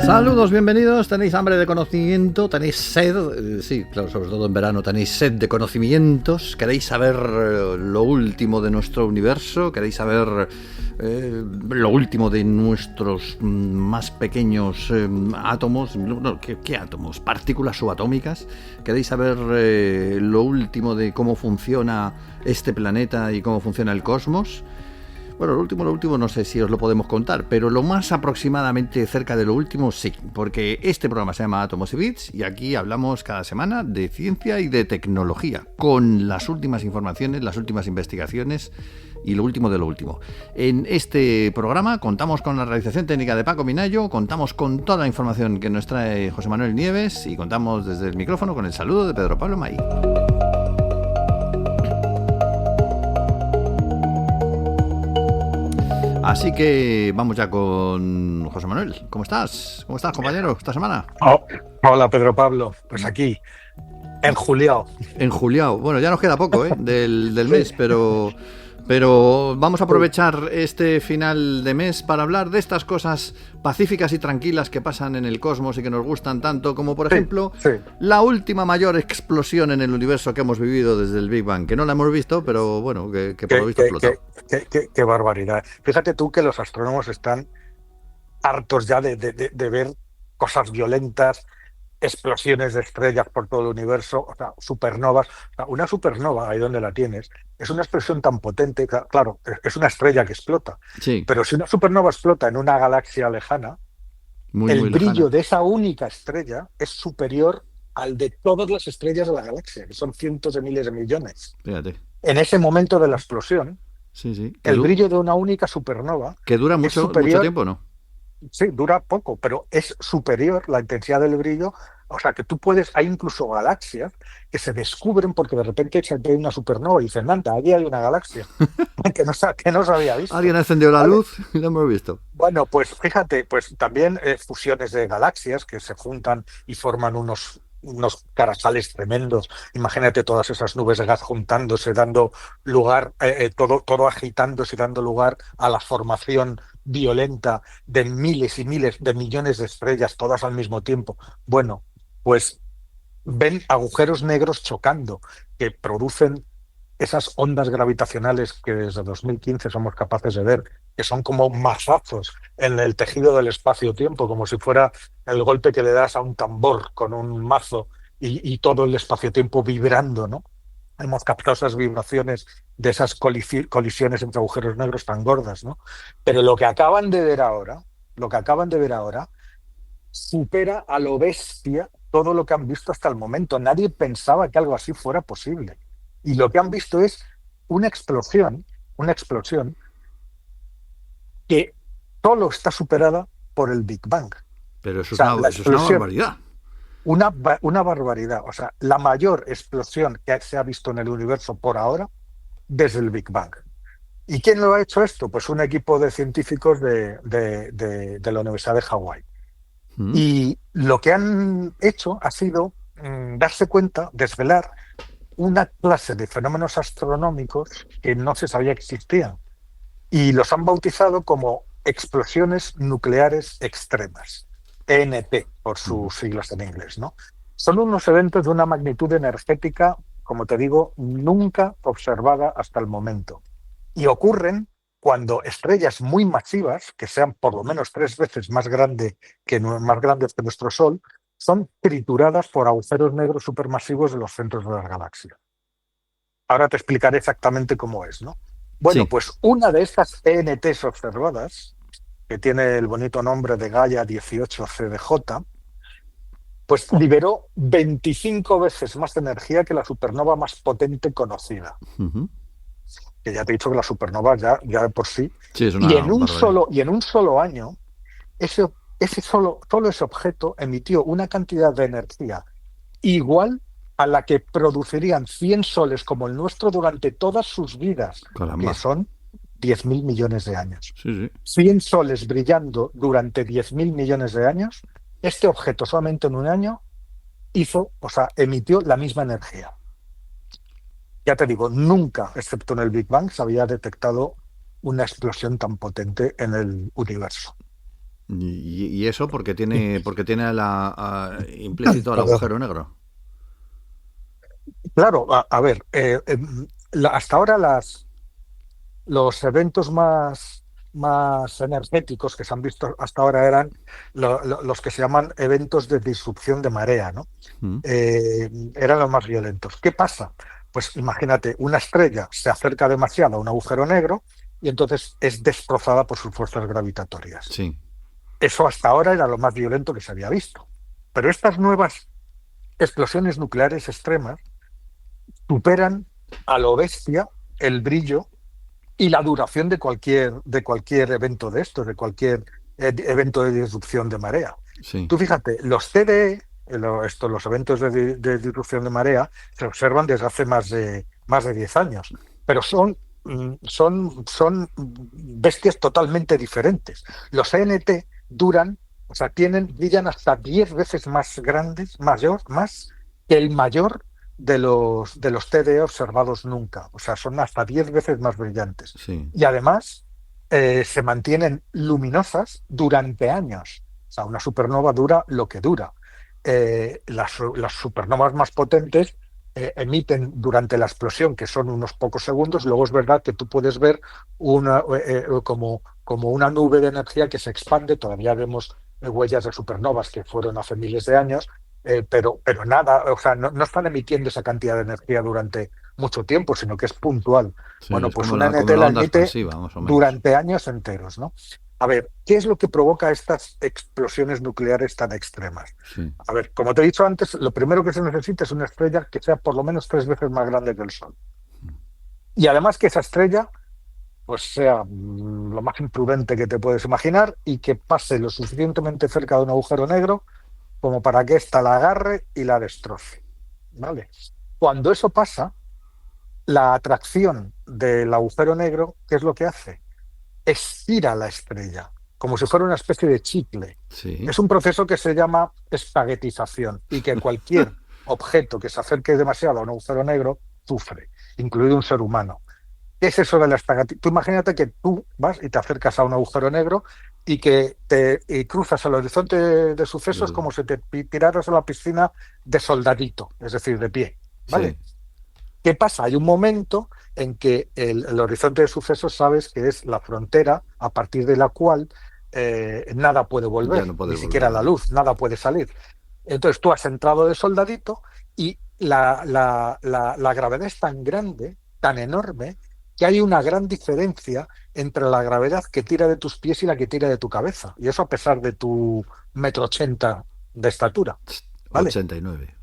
Saludos, bienvenidos. ¿Tenéis hambre de conocimiento? ¿Tenéis sed? Sí, claro, sobre todo en verano tenéis sed de conocimientos. ¿Queréis saber lo último de nuestro universo? ¿Queréis saber lo último de nuestros más pequeños átomos? No, ¿qué átomos? ¿Partículas subatómicas? ¿Queréis saber lo último de cómo funciona este planeta y cómo funciona el cosmos? Bueno, lo último no sé si os lo podemos contar, pero lo más aproximadamente cerca de lo último sí, porque este programa se llama Átomos y Bits y aquí hablamos cada semana de ciencia y de tecnología, con las últimas informaciones, las últimas investigaciones y lo último de lo último. En este programa contamos con la realización técnica de Paco Minayo, contamos con toda la información que nos trae José Manuel Nieves y contamos desde el micrófono con el saludo de Pedro Pablo May. Así que vamos ya con José Manuel. ¿Cómo estás? ¿Cómo estás, compañero, esta semana? Oh, hola, Pedro Pablo. Pues aquí, enjuliado. Enjuliado. Bueno, ya nos queda poco del mes, pero vamos a aprovechar este final de mes para hablar de estas cosas pacíficas y tranquilas que pasan en el cosmos y que nos gustan tanto, como por ejemplo la última mayor explosión en el universo que hemos vivido desde el Big Bang, que no la hemos visto, pero bueno, que por lo visto explotó. Qué barbaridad. Fíjate tú que los astrónomos están hartos ya de ver cosas violentas, explosiones de estrellas por todo el universo, o sea, supernovas. O sea, una supernova, ahí donde la tienes, es una explosión tan potente, claro, es una estrella que explota. Sí. Pero si una supernova explota en una galaxia lejana, el brillo de esa única estrella es superior al de todas las estrellas de la galaxia, que son cientos de miles de millones. Fíjate. En ese momento de la explosión, sí. el brillo de una única supernova que dura mucho tiempo, ¿no? Sí, dura poco, pero es superior la intensidad del brillo. O sea, que tú hay incluso galaxias que se descubren porque de repente se ve una supernova y dicen, anda, aquí hay una galaxia que no se había visto. Alguien encendió la luz y lo hemos visto. Bueno, pues fíjate, pues también fusiones de galaxias que se juntan y forman unos carajales tremendos. Imagínate todas esas nubes de gas juntándose, dando lugar, todo agitándose y dando lugar a la formación violenta de miles y miles de millones de estrellas, todas al mismo tiempo. Bueno, pues ven agujeros negros chocando que producen esas ondas gravitacionales que desde 2015 somos capaces de ver, que son como mazazos en el tejido del espacio-tiempo, como si fuera el golpe que le das a un tambor con un mazo y todo el espacio-tiempo vibrando, ¿no? Hemos captado esas vibraciones de esas colisiones entre agujeros negros tan gordas, ¿no? Pero lo que acaban de ver ahora, supera a lo bestia todo lo que han visto hasta el momento. Nadie pensaba que algo así fuera posible. Y lo que han visto es una explosión que solo está superada por el Big Bang. Pero eso, eso es una barbaridad. Una barbaridad. O sea, la mayor explosión que se ha visto en el universo por ahora desde el Big Bang. ¿Y quién lo ha hecho esto? Pues un equipo de científicos de la Universidad de Hawái. Y lo que han hecho ha sido darse cuenta, desvelar una clase de fenómenos astronómicos que no se sabía que existían. Y los han bautizado como explosiones nucleares extremas, ENT, por sus siglas en inglés, ¿no? Son unos eventos de una magnitud energética, como te digo, nunca observada hasta el momento. Y ocurren cuando estrellas muy masivas, que sean por lo menos 3 veces más grandes que nuestro Sol, son trituradas por agujeros negros supermasivos de los centros de las galaxias. Ahora te explicaré exactamente cómo es, ¿no? Bueno, pues una de estas ENTs observadas, que tiene el bonito nombre de Gaia 18CDJ, pues liberó 25 veces más energía que la supernova más potente conocida. Que ya te he dicho que la supernova ya de por sí. Es una y en un solo año, solo ese objeto emitió una cantidad de energía igual a la que producirían 100 soles como el nuestro durante todas sus vidas, que son 10.000 millones de años. 100 soles brillando durante 10.000 millones de años, este objeto solamente en un año emitió la misma energía. Ya te digo, nunca, excepto en el Big Bang, se había detectado una explosión tan potente en el universo. Y eso porque tiene implícito al Perdón. agujero negro. Claro, a ver, hasta ahora los eventos más energéticos que se han visto hasta ahora eran los que se llaman eventos de disrupción de marea, ¿no? Mm, Eran los más violentos. ¿Qué pasa? Pues imagínate, una estrella se acerca demasiado a un agujero negro y entonces es destrozada por sus fuerzas gravitatorias. sí, Eso hasta ahora era lo más violento que se había visto. Pero estas nuevas explosiones nucleares extremas superan a lo bestia el brillo y la duración de cualquier evento de estos, de cualquier evento de disrupción de marea. sí. Tú fíjate, los CDE, los eventos de disrupción de marea, se observan desde hace más de 10 años, pero son bestias totalmente diferentes. Los ENT duran, o sea, brillan hasta 10 veces más grandes, más que el mayor de los TDE observados nunca. O sea, son hasta 10 veces más brillantes. Sí, Y además se mantienen luminosas durante años. O sea, una supernova dura lo que dura. Las supernovas más potentes emiten durante la explosión, que son unos pocos segundos. Luego es verdad que tú puedes ver como una nube de energía que se expande. Todavía vemos huellas de supernovas que fueron hace miles de años, pero nada, o sea, no están emitiendo esa cantidad de energía durante mucho tiempo, sino que es puntual. sí, Bueno, es pues como una como NT la la onda emite expansiva, más o menos. durante años enteros, ¿no? A ver, ¿qué es lo que provoca estas explosiones nucleares tan extremas? Sí, A ver, como te he dicho antes, lo primero que se necesita es una estrella que sea por lo menos 3 veces más grande que el Sol. Y además que esa estrella pues sea lo más imprudente que te puedes imaginar y que pase lo suficientemente cerca de un agujero negro como para que ésta la agarre y la destroce. ¿Vale? Cuando eso pasa, la atracción del agujero negro, ¿qué es lo que hace? Estira la estrella, como si fuera una especie de chicle. sí. Es un proceso que se llama espaguetización y que cualquier objeto que se acerque demasiado a un agujero negro sufre, incluido un ser humano. ¿Qué es eso de la espaguetización? Tú imagínate que tú vas y te acercas a un agujero negro y que y cruzas el horizonte de sucesos Del- como si te tiraras a la piscina de soldadito, es decir, de pie. ¿Vale? sí, ¿Qué pasa? Hay un momento en que el horizonte de sucesos sabes que es la frontera a partir de la cual nada puede ya volver, no ni puedes volver siquiera la atrás. luz, nada puede salir. Entonces tú has entrado de soldadito y la gravedad es tan grande, tan enorme, que hay una gran diferencia entre la gravedad que tira de tus pies y la que tira de tu cabeza. Y eso a pesar de tu 1,80 m de estatura. ¿Vale? 89.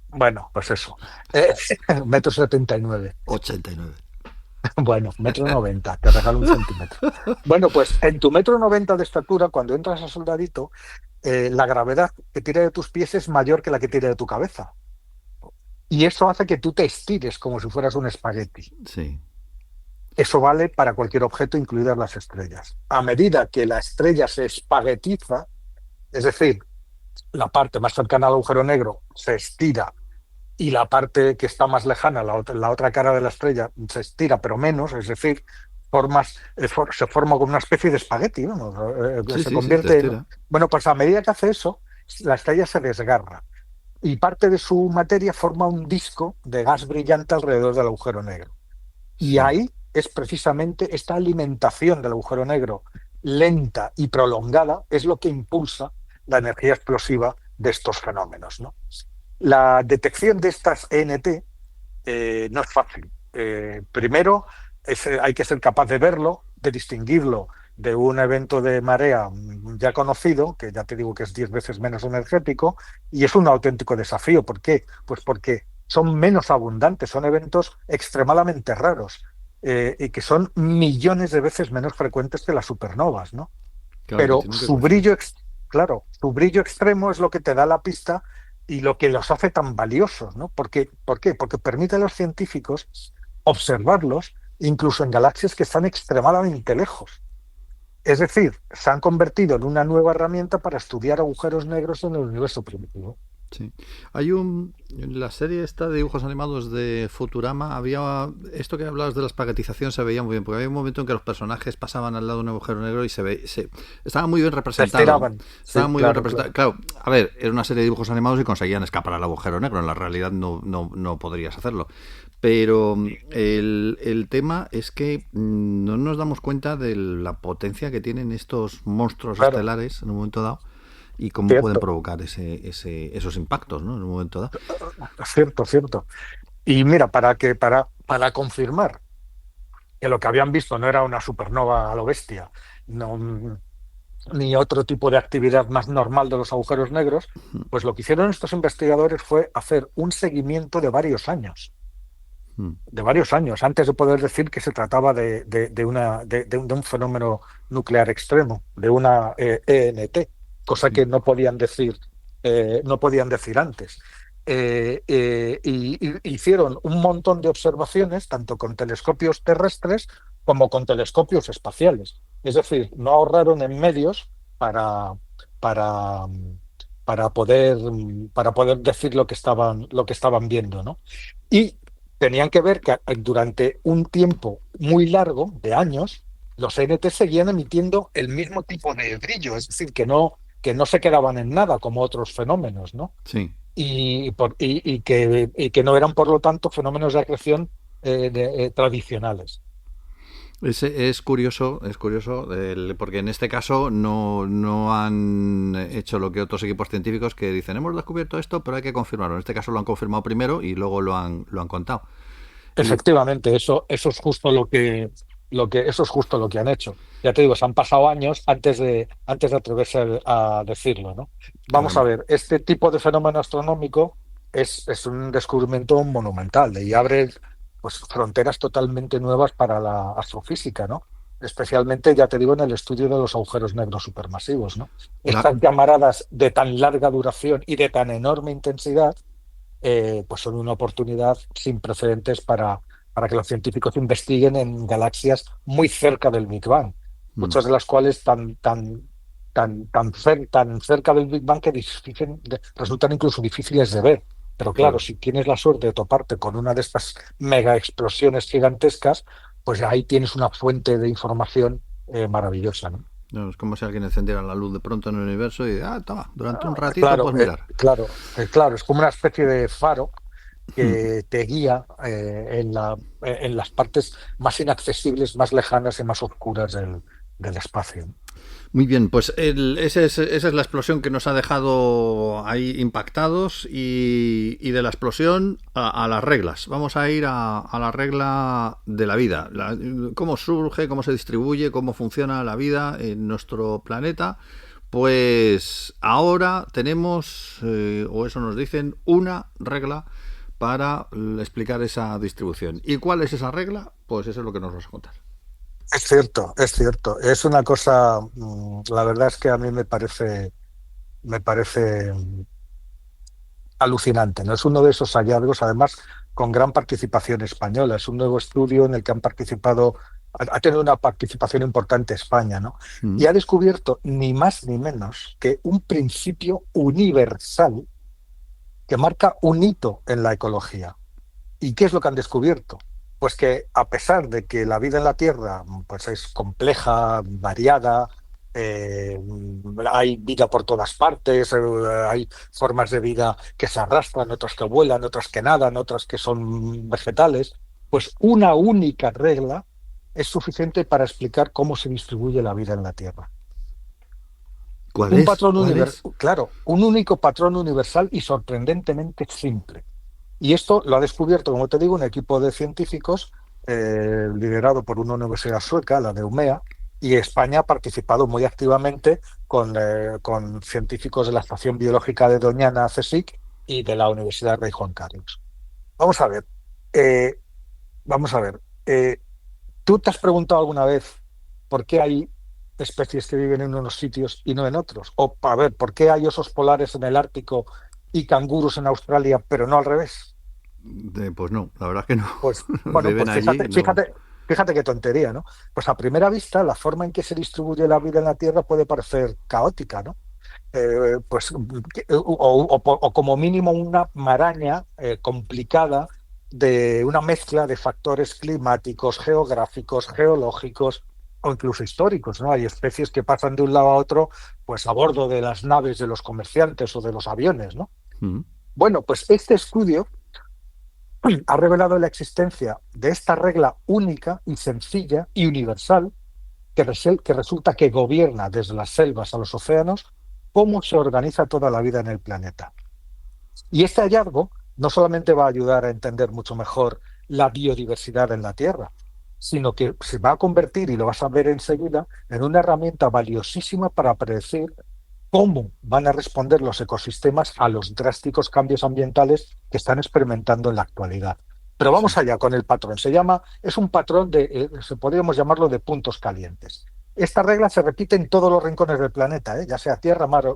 Bueno, pues eso. Eh, 1,79 m. 89. Bueno, 1,90 m, te regalo un centímetro. Bueno, pues en tu 1,90 m de estatura, cuando entras a soldadito, la gravedad que tira de tus pies es mayor que la que tira de tu cabeza. Y eso hace que tú te estires como si fueras un espagueti. Sí, Eso vale para cualquier objeto, incluidas las estrellas. A medida que la estrella se espaguetiza, es decir, la parte más cercana al agujero negro se estira y la parte que está más lejana, la otra cara de la estrella, se estira, pero menos, es decir, se forma como una especie de espagueti, vamos, que sí, se sí, sí, te convierte en... estira. Bueno, pues a medida que hace eso, la estrella se desgarra y parte de su materia forma un disco de gas brillante alrededor del agujero negro. Y Sí, ahí es precisamente esta alimentación del agujero negro lenta y prolongada es lo que impulsa la energía explosiva de estos fenómenos, ¿no? La detección de estas ENT no es fácil. Primero, hay que ser capaz de verlo, de distinguirlo de un evento de marea ya conocido, que ya te digo que es 10 veces menos energético, y es un auténtico desafío. ¿Por qué? Pues porque son menos abundantes, son eventos extremadamente raros y que son millones de veces menos frecuentes que las supernovas, ¿no? claro que Pero tienen que su costar. brillo, claro, su brillo extremo es lo que te da la pista y lo que los hace tan valiosos, ¿no? ¿Por qué? Porque permite a los científicos observarlos incluso en galaxias que están extremadamente lejos. Es decir, se han convertido en una nueva herramienta para estudiar agujeros negros en el universo primitivo. Sí. En la serie esta de dibujos animados de Futurama, había esto que hablabas de la espaguetización, se veía muy bien, porque había un momento en que los personajes pasaban al lado de un agujero negro y estaba muy bien Se representado. estiraban. Estaba Sí, muy bien claro, representado. claro. Claro, a ver, era una serie de dibujos animados y conseguían escapar al agujero negro. En la realidad no podrías hacerlo. Pero el tema es que no nos damos cuenta de la potencia que tienen estos monstruos Claro, estelares en un momento dado y cómo pueden cierto, provocar esos impactos, ¿no? En un momento dado. cierto, cierto. Y mira, para confirmar que lo que habían visto no era una supernova a lo bestia, no, ni otro tipo de actividad más normal de los agujeros negros, pues lo que hicieron estos investigadores fue hacer un seguimiento de varios años, antes de poder decir que se trataba de un fenómeno nuclear extremo, de una ENT, cosa Sí. que no podían decir antes. Y hicieron un montón de observaciones, tanto con telescopios terrestres como con telescopios espaciales. Es decir, no ahorraron en medios para, para poder decir lo que estaban viendo, ¿no? Y tenían que ver que durante un tiempo muy largo, de años, los NT seguían emitiendo el mismo tipo de brillo, es decir, que no se quedaban en nada como otros fenómenos, ¿no? Sí. Y que no eran, por lo tanto, fenómenos de acreción tradicionales. Es curioso, porque en este caso no han hecho lo que otros equipos científicos que dicen, hemos descubierto esto, pero hay que confirmarlo. En este caso lo han confirmado primero y luego lo han contado. Y Efectivamente, eso es justo eso es justo lo que han hecho. Ya te digo, se han pasado años antes de atreverse a decirlo, ¿no? Vamos a además, ver, este tipo de fenómeno astronómico es un descubrimiento monumental y abre, pues, fronteras totalmente nuevas para la astrofísica, ¿no? Especialmente, ya te digo, en el estudio de los agujeros negros supermasivos, ¿no? la, Estas llamaradas de tan larga duración y de tan enorme intensidad, pues son una oportunidad sin precedentes para que los científicos investiguen en galaxias muy cerca del Big Bang, mm, muchas de las cuales tan cerca del Big Bang que resultan incluso difíciles de ver. Pero claro, claro. si tienes la suerte de toparte con una de estas mega explosiones gigantescas, pues ahí tienes una fuente de información maravillosa, ¿no? No, es como si alguien encendiera la luz de pronto en el universo y toma, durante un ratito Claro, pues mirar. claro, es como una especie de faro que te guía en las partes más inaccesibles, más lejanas y más oscuras del espacio. Muy bien, pues esa es la explosión que nos ha dejado ahí impactados y de la explosión a las reglas. Vamos a ir a la regla de la vida. Cómo surge, cómo se distribuye, cómo funciona la vida en nuestro planeta. Pues ahora tenemos, o eso nos dicen, una regla para explicar esa distribución. ¿Y cuál es esa regla? Pues eso es lo que nos vas a contar. Es cierto, es cierto. Es una cosa, la verdad es que a mí me parece alucinante, ¿no? Es uno de esos hallazgos, además, con gran participación española. Es un nuevo estudio en el que han participado, ha tenido una participación importante España, ¿no? Mm. Y ha descubierto ni más ni menos que un principio universal que marca un hito en la ecología. ¿Y qué es lo que han descubierto? Pues que a pesar de que la vida en la Tierra, pues, es compleja, variada, eh, hay vida por todas partes, hay formas de vida que se arrastran, otras que vuelan, otras que nadan, otras que son vegetales, pues una única regla es suficiente para explicar cómo se distribuye la vida en la Tierra. ¿Cuál Un es? patrón ¿Cuál universal, es? claro, un único patrón universal y sorprendentemente simple. Y esto lo ha descubierto, como te digo, un equipo de científicos liderado por una universidad sueca, la de UMEA, y España ha participado muy activamente con científicos de la Estación Biológica de Doñana, CSIC, y de la Universidad Rey Juan Carlos. Vamos a ver, eh, vamos a ver. ¿Tú te has preguntado alguna vez por qué hay especies que viven en unos sitios y no en otros? O, a ver, ¿por qué hay osos polares en el Ártico y canguros en Australia, pero no al revés? Pues no, la verdad que no. Pues, Los bueno, viven pues allí fíjate, y no. fíjate, fíjate qué tontería, ¿no? Pues a primera vista, la forma en que se distribuye la vida en la Tierra puede parecer caótica, ¿no? o como mínimo una maraña complicada de una mezcla de factores climáticos, geográficos, geológicos o incluso históricos, ¿no? Hay especies que pasan de un lado a otro, pues a bordo de las naves de los comerciantes o de los aviones, ¿no? Mm. Bueno, pues este estudio ha revelado la existencia de esta regla única y sencilla y universal que resulta que gobierna desde las selvas a los océanos cómo se organiza toda la vida en el planeta. Y este hallazgo no solamente va a ayudar a entender mucho mejor la biodiversidad en la Tierra, sino que se va a convertir, y lo vas a ver enseguida, en una herramienta valiosísima para predecir cómo van a responder los ecosistemas a los drásticos cambios ambientales que están experimentando en la actualidad. Pero Sí. vamos allá con el patrón. Es un patrón podríamos llamarlo de puntos calientes. Esta regla se repite en todos los rincones del planeta, ya sea tierra, mar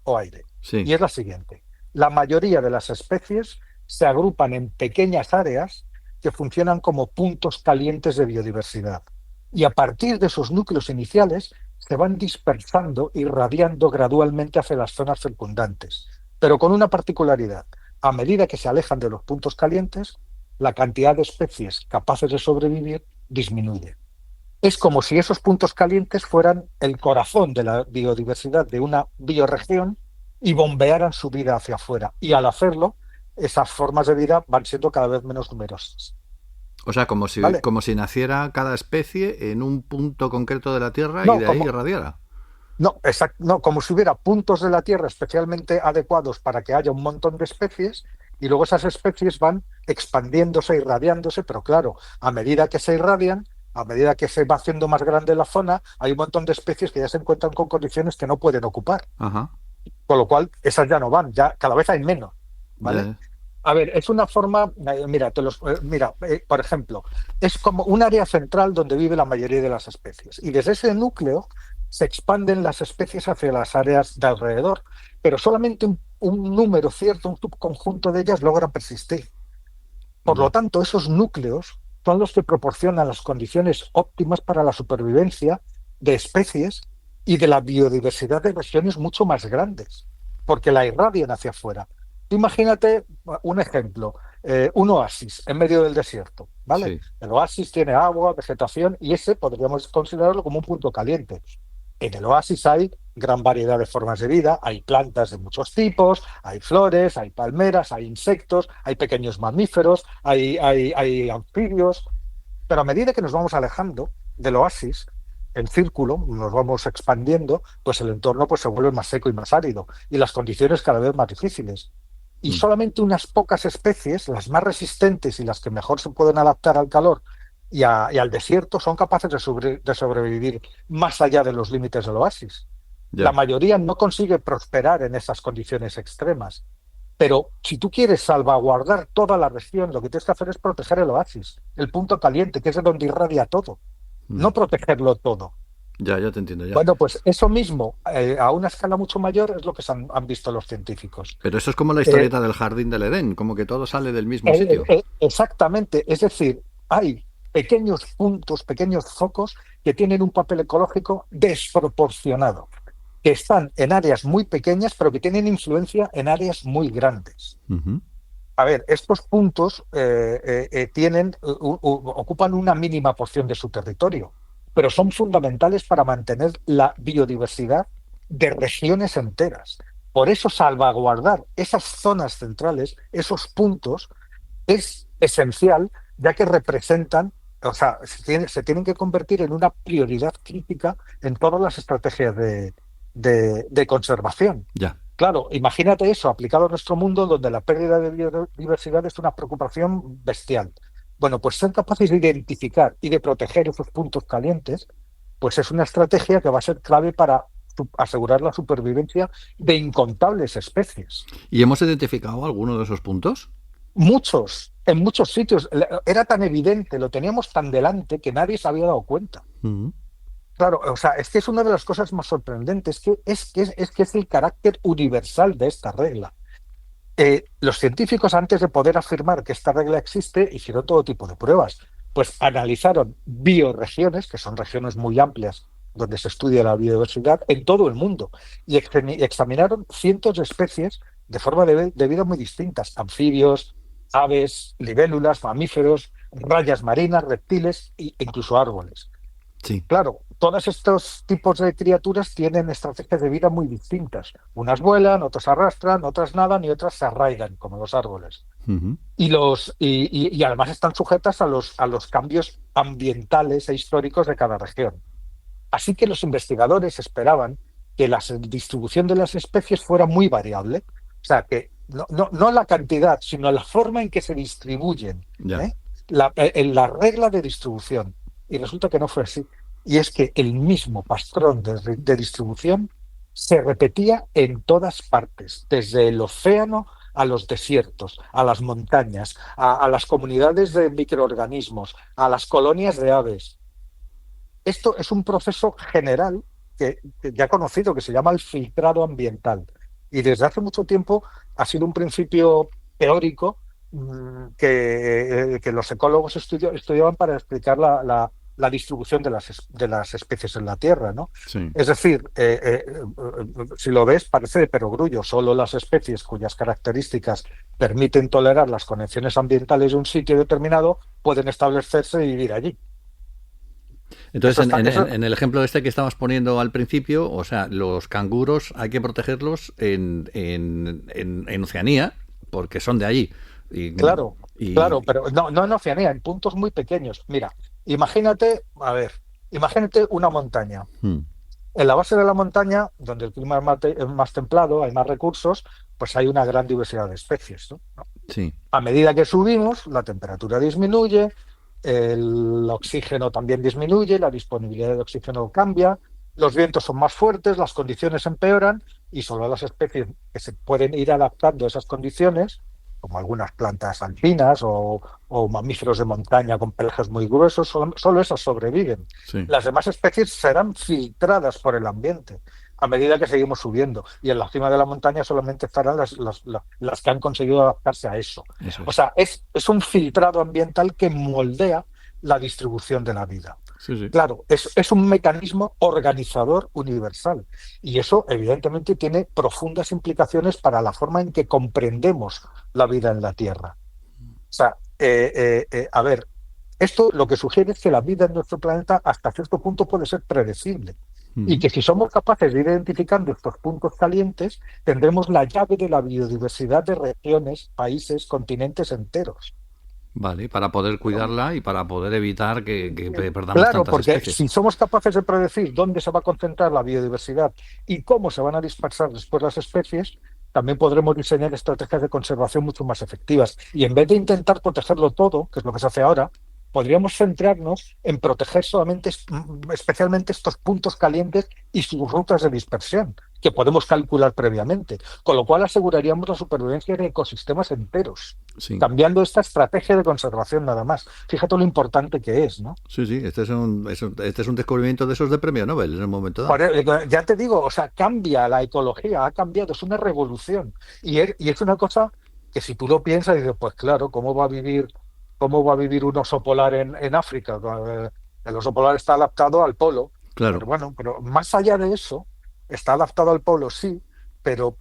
o aire. Y Sí. es la siguiente. La mayoría de las especies se agrupan en pequeñas áreas que funcionan como puntos calientes de biodiversidad. Y a partir de esos núcleos iniciales se van dispersando y radiando gradualmente hacia las zonas circundantes, pero con una particularidad. A medida que se alejan de los puntos calientes, la cantidad de especies capaces de sobrevivir disminuye. Es como si esos puntos calientes fueran el corazón de la biodiversidad de una bioregión y bombearan su vida hacia afuera. Y al hacerlo, esas formas de vida van siendo cada vez menos numerosas. O sea, ¿Vale? como si naciera cada especie en un punto concreto de la Tierra y No, de ahí irradiara. no, como si hubiera puntos de la Tierra especialmente adecuados para que haya un montón de especies y luego esas especies van expandiéndose, irradiándose, pero claro, a medida que se irradian, a medida que se va haciendo más grande la zona, hay un montón de especies que ya se encuentran con condiciones que no pueden ocupar, Ajá. con lo cual esas ya no van, ya cada vez hay menos, ¿vale? Ya. A ver, es una forma, mira, por ejemplo, es como un área central donde vive la mayoría de las especies. Y desde ese núcleo se expanden las especies hacia las áreas de alrededor, pero solamente un número cierto, un subconjunto de ellas logra persistir. Por lo Ya. tanto, esos núcleos son los que proporcionan las condiciones óptimas para la supervivencia de especies y de la biodiversidad de regiones mucho más grandes, porque la irradian hacia afuera. Tú imagínate un ejemplo, un oasis en medio del desierto, ¿vale? Sí. El oasis tiene agua, vegetación, y ese podríamos considerarlo como un punto caliente. En el oasis hay gran variedad de formas de vida, hay plantas de muchos tipos, hay flores, hay palmeras, hay insectos, hay pequeños mamíferos, hay anfibios, pero a medida que nos vamos alejando del oasis, en círculo, nos vamos expandiendo, pues el entorno pues, se vuelve más seco y más árido, y las condiciones cada vez más difíciles. Y Mm. solamente unas pocas especies, las más resistentes y las que mejor se pueden adaptar al calor y al desierto, son capaces de sobrevivir más allá de los límites del oasis. La Ya. mayoría no consigue prosperar en esas condiciones extremas. Pero si tú quieres salvaguardar toda la región, lo que tienes que hacer es proteger el oasis, el punto caliente, que es de donde irradia todo, Mm. no protegerlo todo. Ya, ya te entiendo ya. Bueno, pues eso mismo, a una escala mucho mayor, es lo que han visto los científicos. Pero eso es como la Eh, historieta del jardín del Edén, como que todo sale del mismo sitio. Exactamente, es decir, hay pequeños puntos, pequeños focos que tienen un papel ecológico desproporcionado, que están en áreas muy pequeñas, pero que tienen influencia en áreas muy grandes. Ujú. A ver, estos puntos ocupan una mínima porción de su territorio, pero son fundamentales para mantener la biodiversidad de regiones enteras. Por eso salvaguardar esas zonas centrales, esos puntos, es esencial, ya que representan, o sea, se tienen que convertir en una prioridad crítica en todas las estrategias de conservación. Ya. Claro, imagínate eso aplicado a nuestro mundo, donde la pérdida de biodiversidad es una preocupación bestial. Bueno, pues ser capaces de identificar y de proteger esos puntos calientes, pues es una estrategia que va a ser clave para asegurar la supervivencia de incontables especies. ¿Y hemos identificado alguno de esos puntos? Muchos, en muchos sitios, era tan evidente, lo teníamos tan delante que nadie se había dado cuenta. Ujú. Claro, o sea, es que es una de las cosas más sorprendentes, que es el carácter universal de esta regla. Los científicos, antes de poder afirmar que esta regla existe, hicieron todo tipo de pruebas. Pues analizaron bioregiones, que son regiones muy amplias donde se estudia la biodiversidad en todo el mundo, y examinaron cientos de especies de forma de vida muy distintas: anfibios, aves, libélulas, mamíferos, rayas marinas, reptiles e incluso árboles. Sí. Claro, todos estos tipos de criaturas tienen estrategias de vida muy distintas. Unas vuelan, otras arrastran, otras nadan y otras se arraigan, como los árboles. Ujú. Y además están sujetas a los cambios ambientales e históricos de cada región. Así que los investigadores esperaban que la distribución de las especies fuera muy variable. O sea, que no la cantidad, sino la forma en que se distribuyen, Ya. ¿eh? En la regla de distribución. Y resulta que no fue así. Y es que el mismo patrón de distribución se repetía en todas partes, desde el océano a los desiertos, a las montañas, a las comunidades de microorganismos, a las colonias de aves. Esto es un proceso general que ya conocido, que se llama el filtrado ambiental. Y desde hace mucho tiempo ha sido un principio teórico, que los ecólogos estudiaban para explicar la distribución de las especies en la Tierra, ¿no? Sí. Es decir, si lo ves, parece de perogrullo. Solo las especies cuyas características permiten tolerar las condiciones ambientales de un sitio determinado pueden establecerse y vivir allí. Entonces, Eso está, eso, en el ejemplo este que estabas poniendo al principio, o sea, los canguros hay que protegerlos en Oceanía, porque son de allí. Y, Claro, claro, y- pero no en Oceanía, en puntos muy pequeños. Mira, imagínate una montaña. mm, En la base de la montaña, donde el clima es más templado, hay más recursos, pues hay una gran diversidad de especies, ¿no? sí, A medida que subimos, la temperatura disminuye, el oxígeno también disminuye, la disponibilidad de oxígeno cambia, los vientos son más fuertes, las condiciones empeoran y solo las especies que se pueden ir adaptando a esas condiciones, como algunas plantas alpinas o mamíferos de montaña con pelajes muy gruesos, solo esas sobreviven. sí. Las demás especies serán filtradas por el ambiente a medida que seguimos subiendo. Y en la cima de la montaña solamente estarán las que han conseguido adaptarse a eso. Eso O es. sea, es un filtrado ambiental que moldea la distribución de la vida. Sí, sí. Claro, es un mecanismo organizador universal y eso evidentemente tiene profundas implicaciones para la forma en que comprendemos la vida en la Tierra. O sea, a ver, esto lo que sugiere es que la vida en nuestro planeta hasta cierto punto puede ser predecible y Ujú. que si somos capaces de ir identificando estos puntos calientes, tendremos la llave de la biodiversidad de regiones, países, continentes enteros. Vale, para poder cuidarla y para poder evitar que perdamos Claro, tantas porque especies. si somos capaces de predecir dónde se va a concentrar la biodiversidad y cómo se van a dispersar después las especies, también podremos diseñar estrategias de conservación mucho más efectivas. Y en vez de intentar protegerlo todo, que es lo que se hace ahora, podríamos centrarnos en proteger solamente, especialmente estos puntos calientes y sus rutas de dispersión, que podemos calcular previamente, con lo cual aseguraríamos la supervivencia de ecosistemas enteros, Sí, cambiando esta estrategia de conservación nada más. Fíjate lo importante que es, ¿no? sí, sí. Este es un descubrimiento de esos de premio Nobel en un momento dado. Ya te digo, o sea, cambia la ecología, ha cambiado, es una revolución. Y es una cosa que si tú lo piensas, dices, pues claro, cómo va a vivir un oso polar en África? El oso polar está adaptado al polo, pero Claro, bueno, pero más allá de eso, está adaptado al polo, sí, pero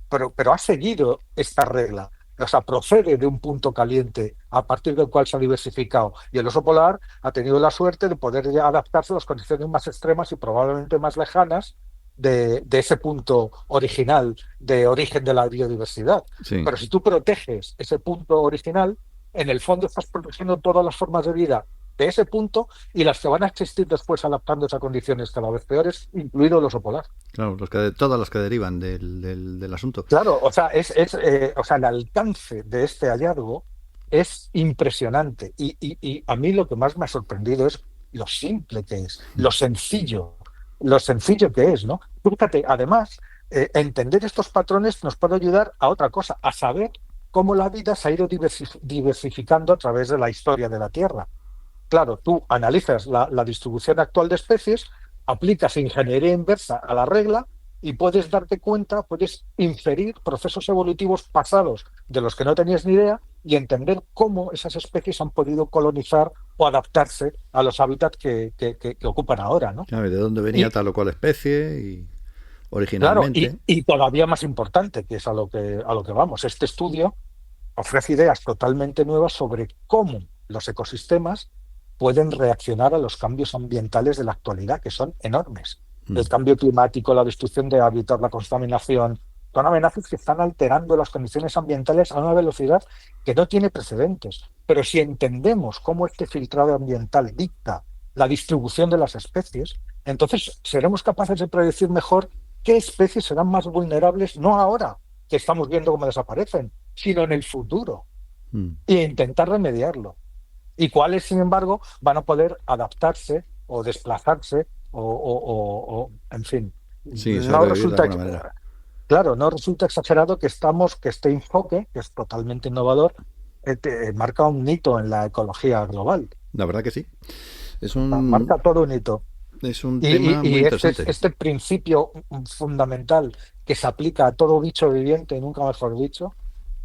ha seguido esta regla. O sea, procede de un punto caliente a partir del cual se ha diversificado. Y el oso polar ha tenido la suerte de poder ya adaptarse a las condiciones más extremas y probablemente más lejanas de ese punto original, de origen de la biodiversidad. sí. Pero si tú proteges ese punto original, en el fondo estás protegiendo todas las formas de vida de ese punto y las que van a existir después adaptándose a condiciones cada vez peores, incluido el oso polar. Claro, todas las que derivan del asunto. Claro, o sea, o sea, el alcance de este hallazgo es impresionante. Y a mí lo que más me ha sorprendido es lo simple que es, lo sencillo que es, ¿no? Fíjate, además, entender estos patrones nos puede ayudar a otra cosa, a saber cómo la vida se ha ido diversificando a través de la historia de la Tierra. Claro, tú analizas la distribución actual de especies, aplicas ingeniería inversa a la regla y puedes darte cuenta, puedes inferir procesos evolutivos pasados de los que no tenías ni idea y entender cómo esas especies han podido colonizar o adaptarse a los hábitats que ocupan ahora, ¿no? Claro, ¿y de dónde venía Y tal o cual especie y claro, originalmente? y todavía más importante, que es a lo que vamos, este estudio ofrece ideas totalmente nuevas sobre cómo los ecosistemas pueden reaccionar a los cambios ambientales de la actualidad, que son enormes. Mm. El cambio climático, la destrucción de hábitats, la contaminación, son amenazas que están alterando las condiciones ambientales a una velocidad que no tiene precedentes. Pero si entendemos cómo este filtrado ambiental dicta la distribución de las especies, entonces seremos capaces de predecir mejor qué especies serán más vulnerables, no ahora, que estamos viendo cómo desaparecen, sino en el futuro, Mm. e intentar remediarlo. Y cuáles, sin embargo, van a poder adaptarse o desplazarse en fin. Sí, No sobrevivir de resulta, alguna manera. claro, no resulta exagerado que este enfoque, que es totalmente innovador, marca un hito en la ecología global. La verdad que sí. Es Marca todo un hito. es un Y, tema muy y interesante. este principio fundamental que se aplica a todo bicho viviente, nunca mejor dicho,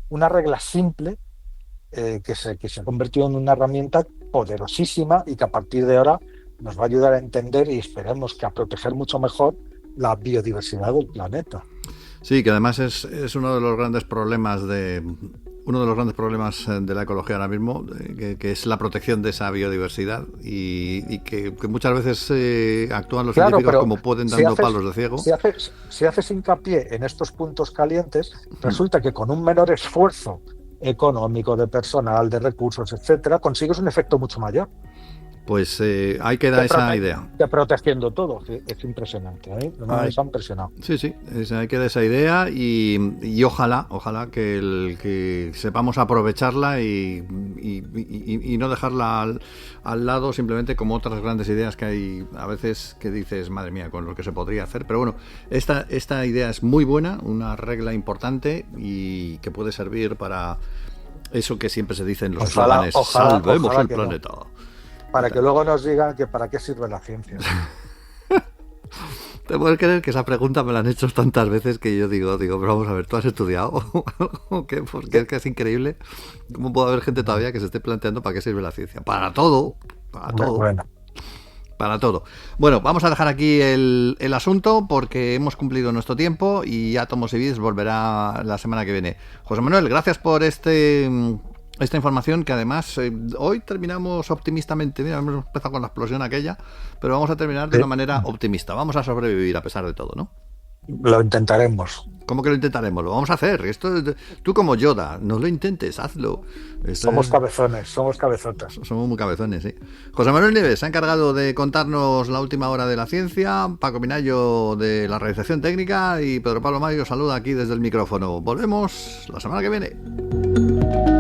una regla simple que se ha convertido en una herramienta poderosísima y que a partir de ahora nos va a ayudar a entender y esperemos que a proteger mucho mejor la biodiversidad del planeta. Sí, que además es uno de los grandes problemas de la ecología ahora mismo, que es la protección de esa biodiversidad y que muchas veces actúan los Claro, científicos pero como pueden si dando haces, palos de ciego. si haces hincapié en estos puntos calientes, resulta que con un menor esfuerzo económico, de personal, de recursos, etcétera, consigues un efecto mucho mayor. Pues ahí queda esa idea. Que protegiendo todo. Es impresionante. Me Ahí, ha impresionado. sí, sí, ahí queda esa idea y ojalá que sepamos aprovecharla y no dejarla al lado simplemente como otras grandes ideas que hay a veces que dices, madre mía, con lo que se podría hacer. Pero bueno, esta idea es muy buena, una regla importante y que puede servir para eso que siempre se dice en los eslóganes, salvemos el planeta. No. Para que luego nos digan que para qué sirve la ciencia. Te puedes creer que esa pregunta me la han hecho tantas veces que yo digo, pero vamos a ver, ¿tú has estudiado? ¿Qué? Porque es que es increíble cómo puede haber gente todavía que se esté planteando para qué sirve la ciencia. Para todo, para todo. Bueno. Para todo. Bueno, vamos a dejar aquí el asunto porque hemos cumplido nuestro tiempo y ya Tomos y Bits volverá la semana que viene. José Manuel, gracias por esta información que además hoy terminamos optimistamente. Mira, hemos empezado con la explosión aquella, pero vamos a terminar de una manera optimista. Vamos a sobrevivir a pesar de todo, ¿no? Lo intentaremos. ¿Cómo que lo intentaremos? Lo vamos a hacer. Tú como Yoda, no lo intentes, hazlo. Somos cabezones, somos cabezotas. Somos muy cabezones, sí. José Manuel Nieves se ha encargado de contarnos la última hora de la ciencia, Paco Minayo de la realización técnica y Pedro Pablo Mayo saluda aquí desde el micrófono. Volvemos la semana que viene.